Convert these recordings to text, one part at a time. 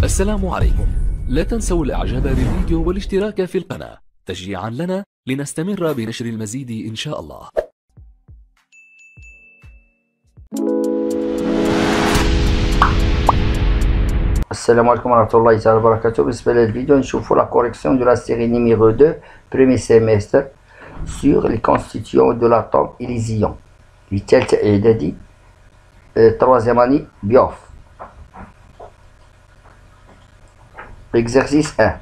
السلام عليكم. لا تنسوا الاعجاب بالفيديو والاشتراك في القناة تشجيعا لنا لنستمر بنشر المزيد إن شاء الله. Assalamu alaikum wa rahmatullahi wa barakatuh. بالنسبة للفيديو نشوفوا la correction de la série numéro 2 premier semestre sur les constituants de l'atome et les ions للثالثة إعدادي troisième année BIOF. Exercice 1.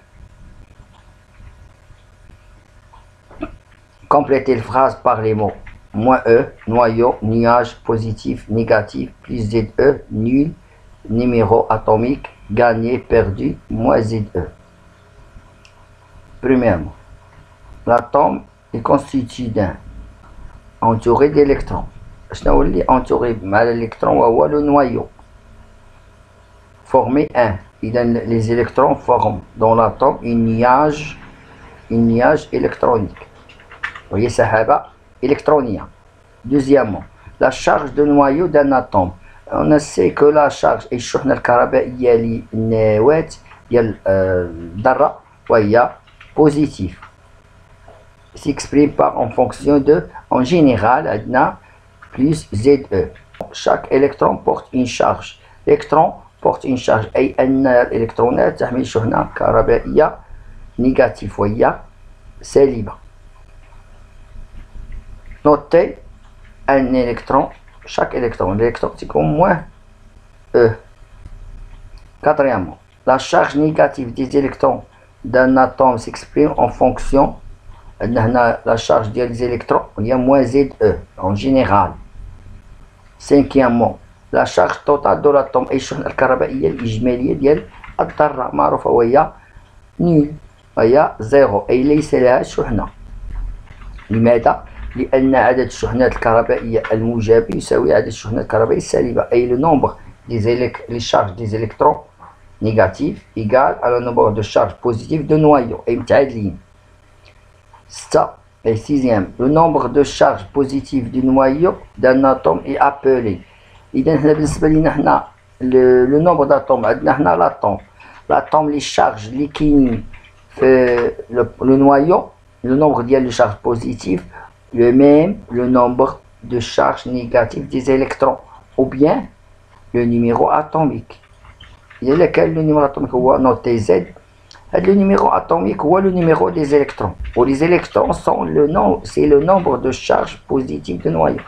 Complétez la phrase par les mots moins E, noyau, nuage, positif, négatif, plus ZE, nul, numéro atomique, gagné, perdu, moins ZE. Premièrement, l'atome est constitué d'un entouré d'électrons. شنو اللي entouré مع l'électron وهو le noyau. Former un. Les électrons forment dans l'atome un nuage électronique. Vous voyez, سحابة électronienne. Deuxièmement, la charge de noyau d'un atome. On sait que la charge الشحنة الكهربائية للنواة ديال الذرة وهي positive. S'exprime par en fonction de, en général, عندنا plus ZE. Chaque électron porte une charge. L'électron porte une charge أي أن الإلكترونات تحمل شحنة كهربائية négative وهي سالبة. Notez un électron, chaque électron, l'électron c'est comme moins E. Quatrièmement, la charge négative des électrons d'un atome s'exprime en fonction de la charge des électrons, il y a moins ZE en général. Cinquièmement, la charge totale de l'atome أي الشحنة الكهربائية الإجمالية ديال الذرة معروفة وهي نيل وهي زيرو أي ليس لها شحنة. لماذا؟ لأن عدد الشحنات الكهربائية الموجبة يساوي عدد الشحنات الكهربائية السالبة أي le nombre les charges des électrons négatifs égale à le nombre de charges positives de noyau أي متعادلين. 6. Et sixième, le nombre de charges positives du noyau d'un atome est appelé. إذا هنا بالنسبة لينا حنا le nombre d'atomes عندنا حنا l'atome les charges اللي كاينين في le noyau le nombre ديال les charges positives le même le nombre de charges négatives des électrons ou bien le numéro atomique. إذا كان le numéro atomique هو noté Z le numéro atomique ou le numéro des électrons. Ou les électrons sont c'est le nombre de charges positives de noyau.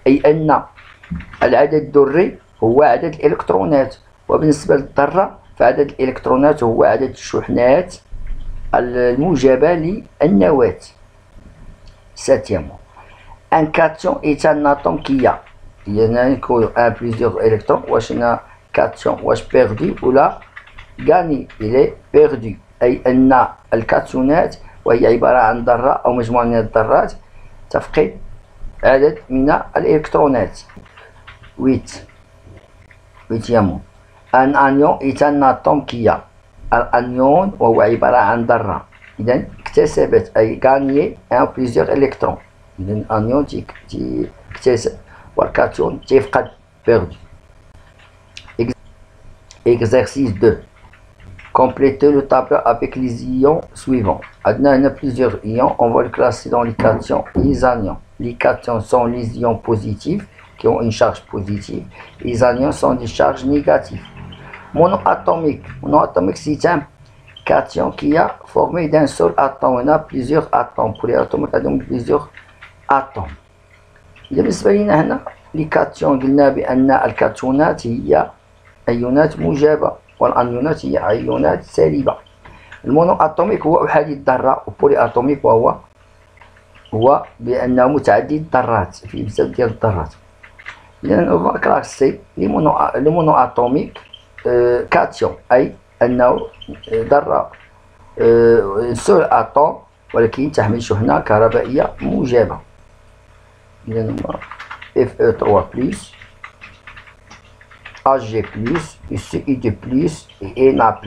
أي أن العدد الذري هو عدد الإلكترونات وبالنسبة للذرة فعدد الإلكترونات هو عدد الشحنات الموجبة للنواة. Septièmement, un cation est un atome qui a un plusieurs électrons واش هنا cation واش perdu ولا gagné il est perdu أي أن الكاتيونات وهي عبارة عن ذرة أو مجموعة من الذرات تفقد عدد من الإلكترونات. 8. Un anion est un atome qui a الأنيون وهو عبارة عن ذرة إذا اكتسبت أي gagné un plusieurs électrons. إذا الأنيون تكتسب والكاتيون تفقد perdu. Exercice 2. Complétez le tableau avec les ions suivants. On a plusieurs ions, on va les classer dans les cations et les anions. Les cations sont les ions positifs qui ont une charge positive. Les anions sont des charges négatives. Monoatomique. Monoatomique, c'est un cation qui a formé d'un seul atome. On a plusieurs atomes. Pour les atomes, on a plusieurs atomes. بالنسبة لنا هنا les cations قلنا بأن الكاتيونات هي أيونات موجبة والأنيونات هي أيونات سالبة. المونو أتوميك هو أحادي الذرة والبولي أتوميك هو بأنه متعدد الذرات في بزاف ديال الذرات. إذا on va classer les mono أتوميك كاتيون أي أنه ذرة سول أتوم ولكن تحمل شحنة كهربائية موجبة. إذا Fe3+, Ag+, et Cl+, et Na+,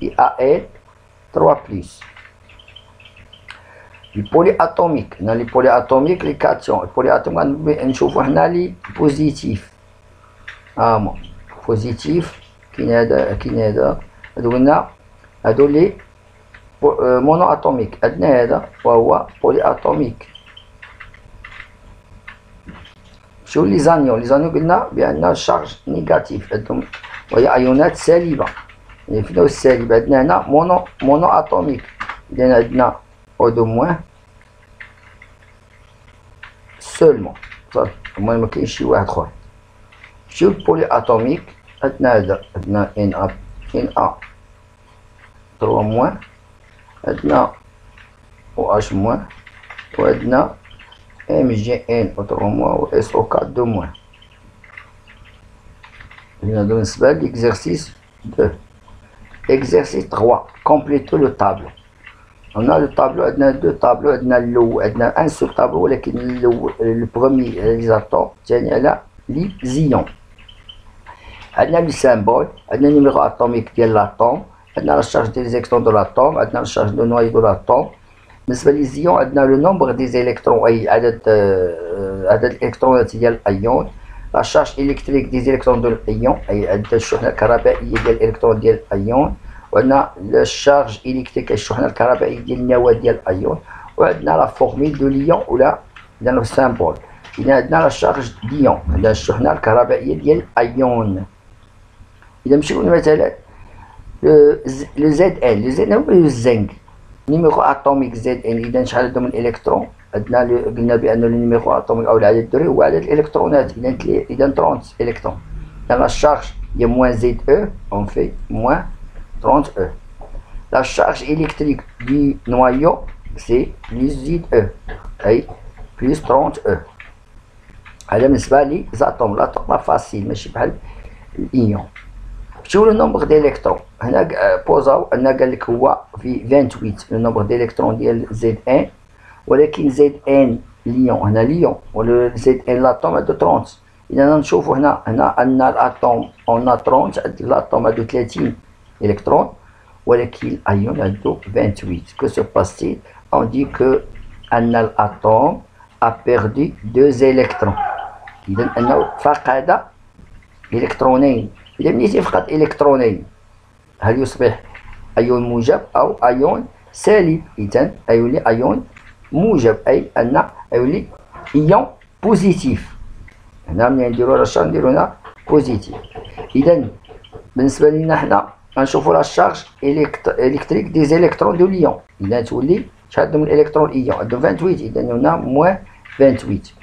et Al3+. Les polyatomiques, dans les polyatomiques, les cations, les polyatomiques, نشوفوا هنا لي بوزيتيف. positif كاين هذا هادو قلنا هادو لي مونو اتوميك. عندنا هذا وهو بولي اتوميك. شو لي زانيون؟ لي زانيون قلنا بان شارج نيجاتيف عندهم وهي ايونات سالبه، يعني في النوع السالب. عندنا هنا مونو اتوميك، اذا عندنا او دو موان سولمون، صافي المهم ما كاينش شي واحد اخر. نمشيو للبولي اتوميك. عندنا هذا عندنا ان ا 3 موان، عندنا او اش موان، وعندنا ام جي ان او 3 موان و اس او 4 2 موان. هنا بالنسبه ليكزارسيس 2. Exercice 3, complétez le tableau. On a le tableau, on a deux tableaux, on a un seul tableau, le premier, les atomes, tiens là, les ions. On a le symbole, on a le numéro atomique de l'atome, on a la charge des électrons de l'atome, on a la charge de noyau de l'atome. Mais les ions, on a le nombre des électrons, l'électron de l'ion, la charge électrique des électrons de l'ion, الشحنة الكهربائية ديال الإلكترون ديال الأيون، وعندنا الشارج إلكتريك الشحنة الكهربائية ديال النواة ديال الأيون، وعندنا لا فورميل دو ليون ولا عندنا السامبول. إذا عندنا لا شارج ليون، عندنا الشحنة الكهربائية ديال الأيون. إذا مشيو مثلا لو زد ان، لو زد ان هو الزنك، نيميرو اتوميك زد ان. إذا شحال عندهم من الإلكترون؟ عندنا قلنا بأن النيميرو اتوميك أو العدد الذري هو عدد الإلكترونات، إذا 30 إلكترون. Dans la charge, il y a moins ZE, on fait moins 30E. La charge électrique du noyau, c'est plus ZE, et plus 30E. هذا بالنسبة للأتوم. الأتوم فاسيل ماشي بحال الإيون. شو لو نومبر ديليكترون؟ هنا بوزاو أن قال لك هو في 28 لو نومبر ديليكترون ديال زد ان، ولكن زد ان ليون هنا ليون، ولا زد ان لاتوم عنده 30. إذا نشوفوا هنا أن الأتوم أون 30، عند الأتوم عنده 30 إلكترون، ولكن الأيون عنده 28. Que se passe-t-il? On dit que أن الأتوم a perdu 2 électrons. إذا أنه فقد إلكترونين. إذا ملي يفقد إلكترونين هل يصبح أيون موجب أو أيون سالب؟ إذا أيولي أيون موجب، أي أن أيولي إيون بوزيتيف. هنا ملي نديرو رشا نديرو هنا بوزيتيف. إذا بالنسبة لنا حنا غنشوفو لا شارج إلكتريك دي زيليكترون دو ليون. إذا تولي شحال عندهم الإلكترون إيون؟ عندهم 28. إذا هنا موان 28.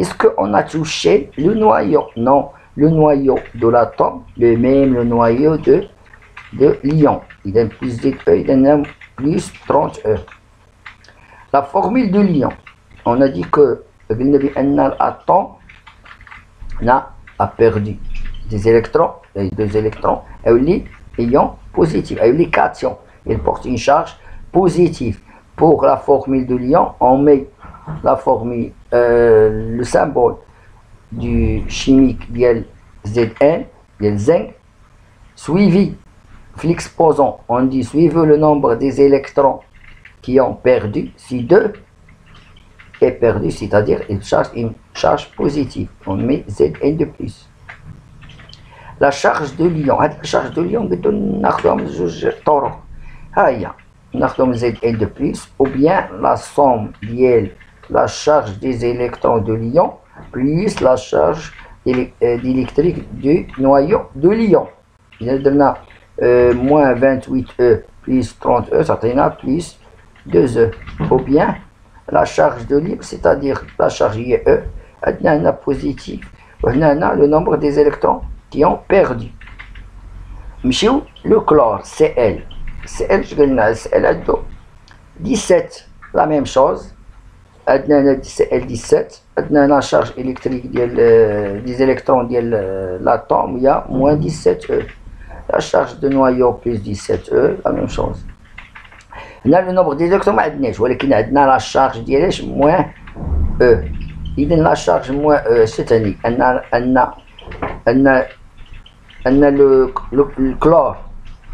Est-ce qu'on a touché le noyau? Non, le noyau de l'atome, le même le noyau de l'ion. Il donne plus ZE, il donne plus 30E. La formule de l'ion, on a dit que l'atome a perdu des électrons, les 2 électrons, et l'ion positif, et les cations. Il porte une charge positive. Pour la formule de l'ion, on met la formule, le symbole du chimique de Zn, de zinc, suivi, l'exposant, on dit suivez le nombre des électrons qui ont perdu. Si 2 est perdu, c'est-à-dire il charge une charge positive, on met Zn de plus. La charge de l'ion, la charge de l'ion, nous avons Zn de plus, ou bien la somme de la charge des électrons de l'ion plus la charge électrique du noyau de l'ion. Il y a moins 28E plus 30E, ça donne plus 2E. Ou bien la charge de libre, c'est-à-dire la charge IE, elle a positif, on a le nombre des électrons qui ont perdu. Monsieur, le chlore, Cl. Cl, je gagne Cl à 17, la même chose. Cl17, la charge électrique des électrons de l'atome, il y a moins 17E. La charge de noyau plus 17E, la même chose. On a le nombre d'électrons, mais la charge d'ILH moins E. Il y a la charge moins E, c'est-à-dire le chlore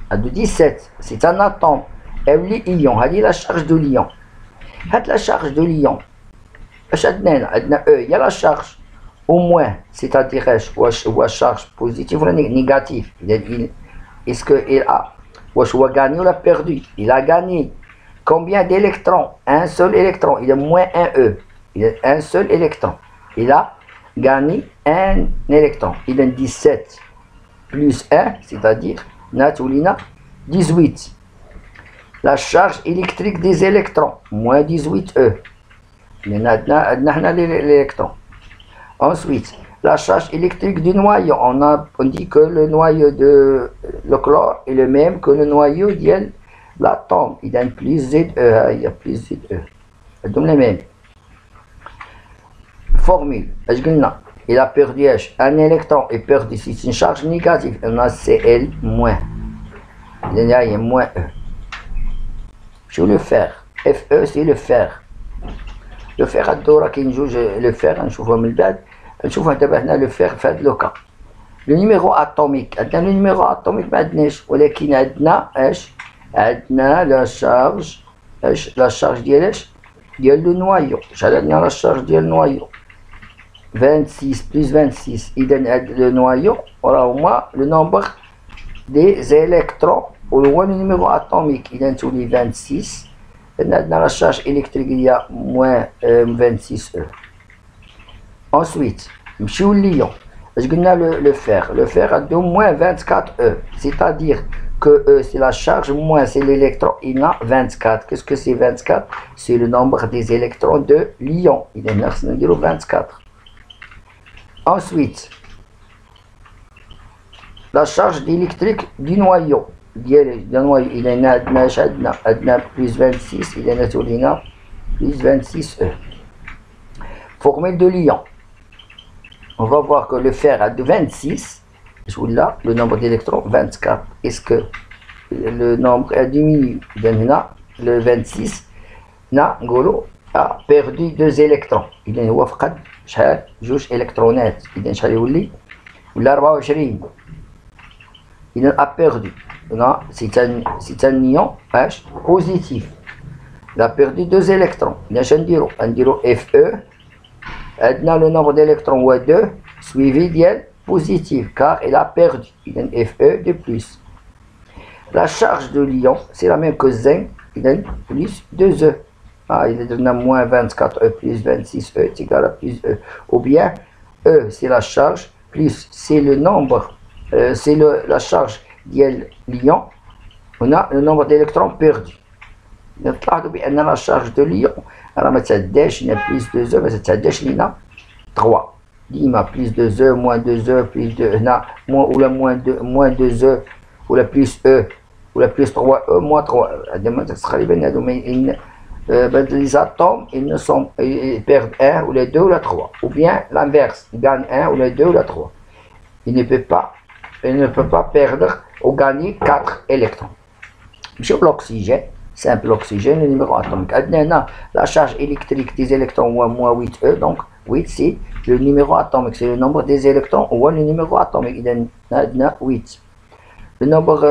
a de 17, c'est un atome. Et l'ion, il y a la charge de l'ion. La charge de l'ion, il y a la charge au moins, c'est-à-dire la charge positive ou négative. Est-ce qu'il a واش هو gagné ou l'a perdu? Il a gagné. Combien d'électrons? Un seul électron. Il a moins un E. Il a un seul électron. Il a gagné un électron. Il a 17 plus 1, c'est-à-dire Natulina 18. La charge électrique des électrons, moins 18E. Il a l'électron. Ensuite, la charge électrique du noyau. On dit que le noyau de le chlore est le même que le noyau de l'atome. Il y a plus ZE. Il y a plus ZE. Donc les mêmes. Formule. Il a perdu un électron et perdu si c'est une charge négative. On a Cl moins. Il y a moins E. Je vais le faire. Fe c'est le fer. Le fer الدورة كي نجوج le fer نشوفه من البعد نشوفه دابا هنا le fer في هذا لوكا. لو نيميرو اتوميك عندنا لو نيميرو اتوميك ما عندناش ولكن عندنا اش عندنا لا شارج اش لا شارج ديال اش ديال لو نوايو. شحال عندنا لا شارج ديال النوايو 26 plus 26. إذا هاد لو نوايو راه هما لو نومبر دي زيليكترون وهو لو نيميرو اتوميك. إذا تولي 26. عندنا la charge électrique il y a moins 26 E. Ensuite, نمشيو لليون. اش قلنا le fer. Le fer a de moins 24 E. C'est-à-dire que E c'est la charge, moins c'est l'électron. Il a 24. Qu'est-ce que c'est 24? C'est le nombre des électrons de l'ion. Il est 24. Ensuite, la charge électrique du noyau. Il est a plus 26, il est plus 26 E. Formule de l'ion. On va voir que le fer a de 26, je vous là, le nombre d'électrons 24. Est-ce que le nombre a diminué? Le 26 a perdu 2 électrons. Il est وفقد شحال جوج électronات. إذا شحال يولي؟ ولا 24. Il a perdu. C'est un ion H positif. Il a perdu 2 électrons. Il a Fe. Maintenant, le nombre d'électrons ou 2 suivi d'elle positif car il a perdu. Il a Fe de plus. La charge de l'ion, c'est la même que zinc. Il a plus 2E. Il a moins 24E plus 26E est égal à plus E. Ou bien E, c'est la charge, plus c'est le nombre, c'est la charge ديال ليون. هنا le nombre d'électrons perdus. نلاحظوا بان la charge de ليون راه ما تعداش لنا بلس 2 ما تعداش لنا 3. ديما بلس 2 موان 2 بلس 2 هنا ولا موان 2 ولا بلس او ولا بلس 3 او موان 3. هذا تقريبا هادو les atomes ils ne sont ils perdent 1 ou les 2 ou les 3 ou bien l'inverse ils gagnent 1 ou les 2 ou les 3. Il ne peut pas perdre ou gagner 4 électrons. Sur l'oxygène, simple oxygène, le numéro atomique. La charge électrique des électrons ou moins 8E, donc 8 c'est le numéro atomique, c'est le nombre des électrons ou le numéro atomique. Il y a 8. Le nombre,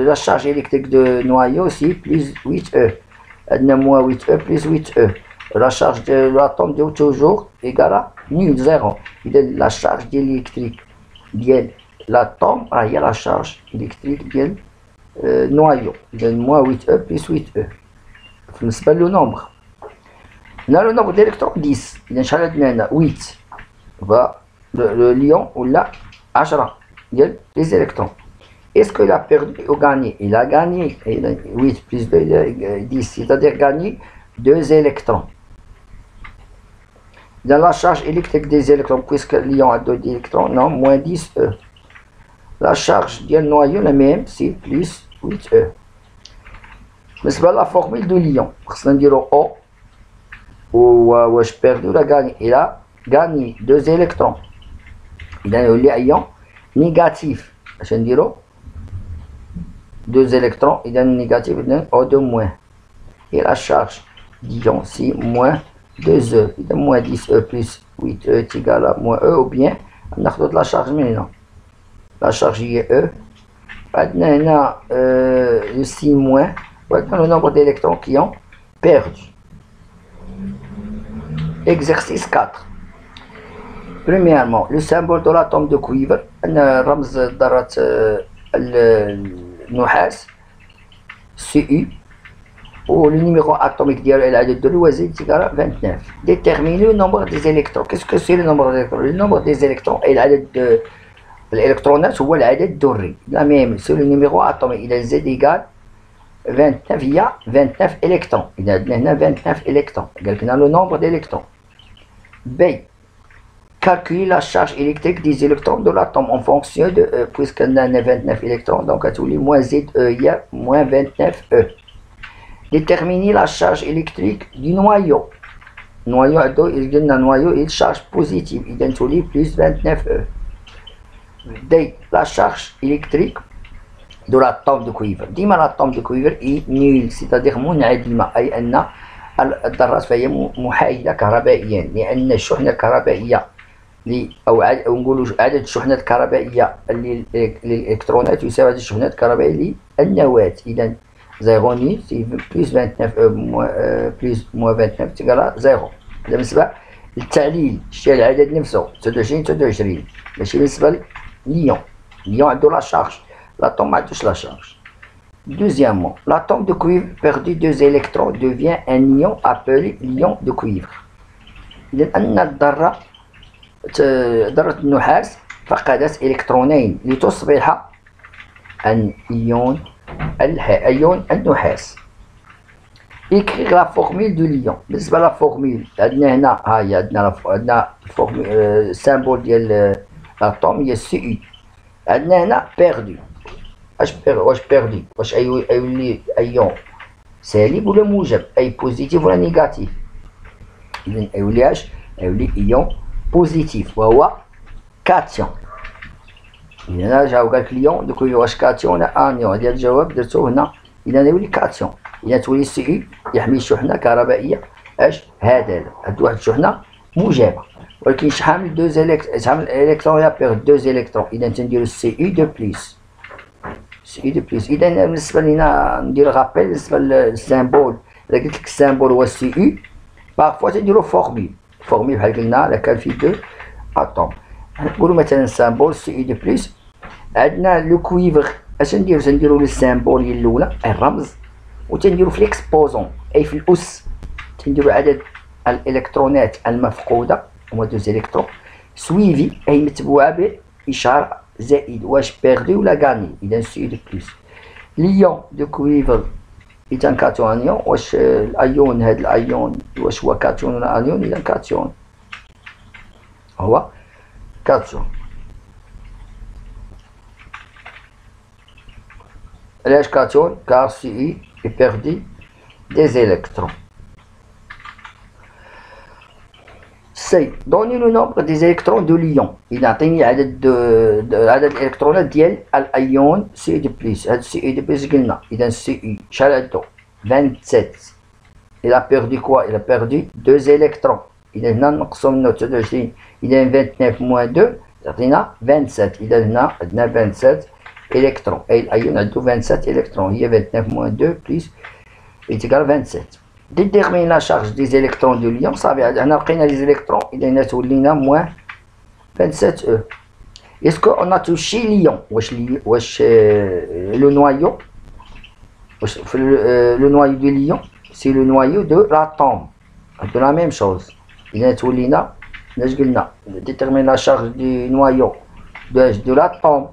la charge électrique de noyau c'est plus 8E. Il y a moins 8E plus 8E. La charge de l'atome est toujours égale à nul, 0. Il y a la charge électrique de l'atome, il y a la charge électrique de noyau. Il y a moins 8E plus 8E. C'est le nombre. On a le nombre d'électrons 10. Il y a 8. Le lion ou la 10. Il y a les électrons. Est-ce qu'il a perdu ou gagné? Il a gagné. 8 plus 2, 10. C'est-à-dire gagné 2 électrons. Dans la charge électrique des électrons, puisque l'ion a 2 électrons, non, moins 10E. La charge du noyau, la même, c'est plus 8E. Mais c'est pas la formule de l'ion. Parce qu'on dirait O, ou je perdu, il a gagné 2 électrons. Il a un ion négatif. Je dirais 2 électrons, il a un négatif, il a O de moins. Et la charge d'ion, c'est moins 2E. Il a moins 10E plus 8E est égal à moins E, ou bien, on a la charge maintenant. La charge est E. Maintenant, le 6 moins, le nombre d'électrons qui ont perdu. Exercice 4. Premièrement, le symbole de l'atome de cuivre, رمز ذرة النحاس CU ou le numéro atomique ديالو العدد الذري هو Z égale 29. Déterminer le nombre des électrons. Qu'est-ce que c'est le nombre des électrons? Le nombre des électrons est العدد الإلكترونات هو العدد الذري. La même, c'est le numéro atomique. إذا Z égale 29 هي 29 électrons. إذا عندنا هنا 29 électrons. قال لنا le nombre d'électrons. B. Calculer la charge électrique des électrons de l'atome en fonction de E. Puisqu'on a 29 électrons, donc à tous les moins ZE, il y a moins 29E. Déterminer la charge électrique du noyau. Noyau, il donne un noyau et une charge positive. Il donne tous les plus 29E. D. La charge électrique de l'atome de cuivre. ديما l'atome de cuivre est nul, c'est-à-dire منعدمة، أي أن الذرات فهي محايدة كهربائيا، لأن الشحنة الكهربائية أو نقولوا عدد الشحنات الكهربائية للإلكترونات يساوي عدد الشحنات الكهربائية للنواة. إذا 0 نيل بلس 29 بلس موان 29 تيكالا 0. بالنسبة للتعليل شتي العدد نفسه 29 ماشي بالنسبة لليون. ليون عنده لا شارج، l'atome ما عندوش لا شارج. Deuxièmement, l'atome de cuivre perdu 2 électrons devient un ion appelé l'ion de cuivre. إذا أن الذرة ذرة النحاس فقدت إلكترونين لتصبح أيون النحاس. Écrire la formule de l'ion. بالنسبة لا فورمول عندنا هنا ها هي عندنا الفورمول السامبول ديال الأتوم هي CU. عندنا هنا perdu. واش بيردي واش أيولي أيون سالب ولا موجب، أي بوزيتيف ولا نيجاتيف. إذا أيولي اش؟ أيولي إيون بوزيتيف وهو كاتيون. إذا هنا جاو قالك ليون دوك واش كاتيون ولا انيون، هذا الجواب درتو هنا. إذا يولي كاتيون. إذا تولي سي يحمل شحنة كهربائية اش هذا عنده واحد الشحنة موجبة، ولكن شحال 2 الإلكترون يبيغ 2 إلكترون. إذا تنديرو سي يو دو بليس سي دو بليس. إذا بالنسبة لينا ندير غابيل بالنسبة للسامبول، إذا قلت لك السامبول هو سي يو بارفوا تنديرو فورميل بحال قلنا إلا كان فيه 2 أتوم. نقولو مثلا سامبول سي يو دو بليس. عندنا لو كويفر اش نديرو؟ تنديرو للسامبول هي الأولى الرمز، وتنديرو في ليكسبوزون أي في الأس تنديرو عدد الإلكترونات المفقودة هما 2 إلكترون سويفي أي متبوعة بإشارة زائد واش بيردي ولا غاني. إذا سي دو بليس. ليون دو كويفر إذا كاتيون انيون. واش الأيون هاد الأيون واش هو كاتيون ولا انيون؟ إذا كاتيون هو كاتيون. علاش كاتيون؟ كار سي اي بيردي des électrons. C. Donner le nombre des électrons de l'ion. إذا عطيني عدد الإلكترونات ديال الأيون سي دي بليس. هاد سي دي بليس قلنا. إذا سي إي شحال عندو؟ 27. Il a perdu quoi? Il a perdu 2 électrons. إذا هنا نقصو منو 29. إذا 29 موان 2 يعطينا 27. إذا هنا عندنا 27 إلكترون. أي الأيون عندو 27 إلكترون. هي 29 موان 2 بليس est égal à 27. Déterminer la charge des électrons de l'ion. صافي هنا لقينا les électrons. إذا هنا تولينا moins 27E. Est-ce qu'on a touché l'ion? واش le noyau le noyau de l'ion c'est le noyau de l'atome de la même chose. إذا تولينا اش قلنا؟ déterminer la charge du noyau de l'atome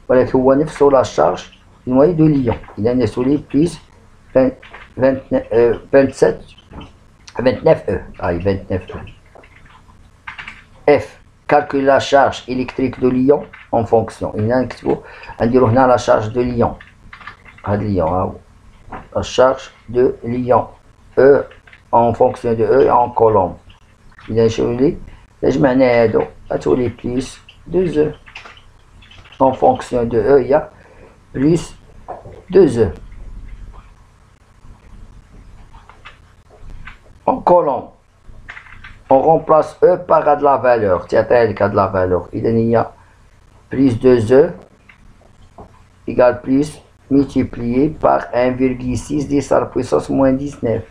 ولكن هو نفسه la charge du noyau de l'ion. إذا تولي plus 29E. Allez, 29E. F. Calculer la charge électrique de l'ion en fonction. Il y a la charge de l'ion. La charge de l'ion. E en fonction de E en colombe. Il y a plus 2E. En fonction de E, il y a plus 2E. En colonne, on remplace E par A de la valeur. Tiens, A de la valeur. Il y a plus 2E égale plus multiplié par 1,6 10 à la puissance moins 19.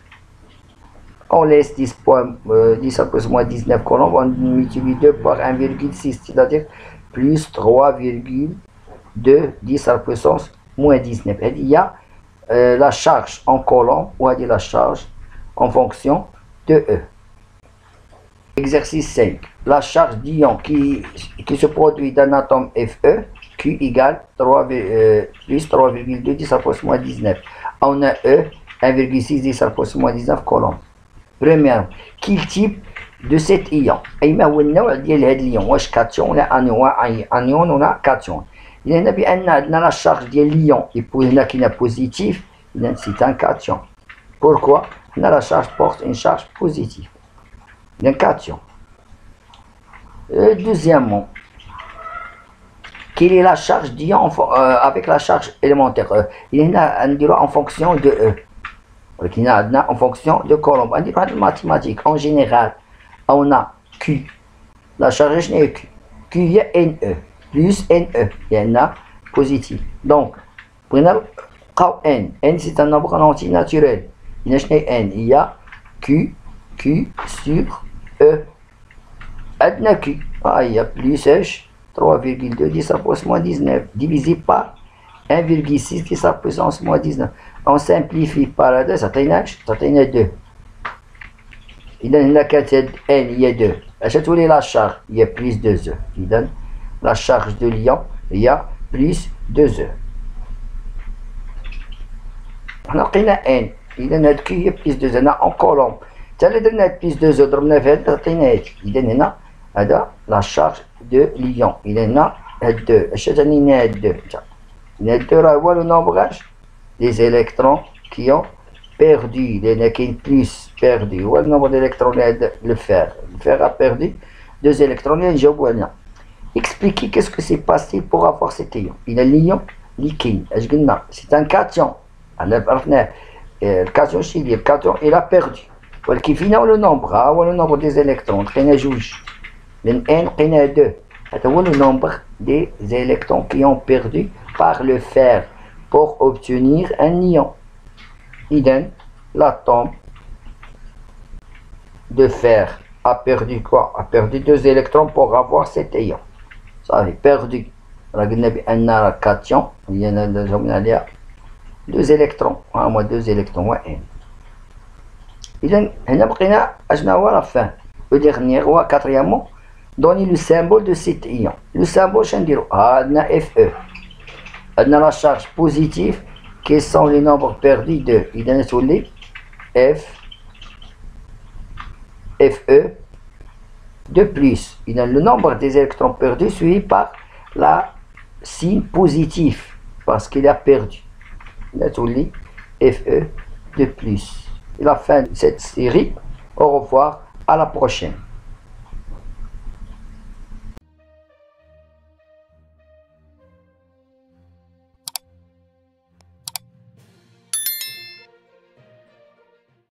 On laisse 10 à la puissance moins 19 colombes, on multiplie 2 par 1,6, c'est-à-dire plus 3,2 10 à la puissance moins 19. Il y a la charge en colombe ou à dire la charge en fonction de E. Exercice 5. La charge d'ion qui se produit d'un atome Fe, Q égale 3, plus 3,2 10 à la puissance moins 19. On a E, 1,6 10 à la puissance moins 19 colombe. Premièrement, quel type de cet ion? أيما هو النوع ديال هاد الإيون؟ واش كاتيون ولا أنيون ولا كاتيون؟ إذا بأن عندنا لا شارج ديال الإيون هنا كاينة بوزيتيف، إذا سي ان كاتيون. Pourquoi? هنا la charge porte une charge positive. Un cation. Deuxièmement, quelle est la charge d'ion avec la charge élémentaire E? Il y a en fonction de E. Il y a en fonction de colombe. On dit en mathématiques, en général, on a Q. La charge est Q. Q il y a NE plus NE. Il y en a positif. Donc, prenons N. N c'est un nombre entier naturel. Il y a N. Il y a Q sur E. Adna Q. Il y a plus H. 3,2 10 à la puissance moins 19 divisé par 1,6 10 à la puissance moins 19. On simplifie par la 2, ça t'en a 2. Il donne la quantité N, il y a 2. Achète la charge, il y a plus 2E. Il donne la charge de l'ion, il y a plus 2E. On a N, il donne Q, il y a plus 2E. On a en colombe. Tu as donné plus 2E, ضربنا في هذا تعطينا هذا. Il donne هنا هذا la charge de l'ion. Il donne هنا هاد 2. achète هنا هاد 2. هاد 2 راه هو le nombrage des électrons qui ont perdu. Il y en a qui ont plus perdu. Ou le nombre d'électrons, le fer. Le fer a perdu 2 électrons. Il y a expliquer qu'est-ce que c'est passé pour avoir cet ion. Il y a l'ion liquide. C'est un cation. Le cation chimique, le cation, il a perdu. Qui finit le nombre des électrons. Il y a juge. Le N, il y a 2. C'est le nombre des électrons qui ont perdu par le fer pour obtenir un ion. Idem, l'atome de fer a perdu quoi? A perdu 2 électrons pour avoir cet ion. Ça avait perdu. Un cation, il y en a 2 électrons. Moins 2 électrons, moins N. Idem, on a la fin. Le dernier, ou quatrièmement, donner le symbole de cet ion. Le symbole, c'est Fe. On a la charge positive. Quels sont les nombres perdus de? Il y a Fe de plus. Il y a le nombre des électrons perdus suivi par la signe positif parce qu'il a perdu. Il y a Fe de plus. Et la fin de cette série. Au revoir, à la prochaine.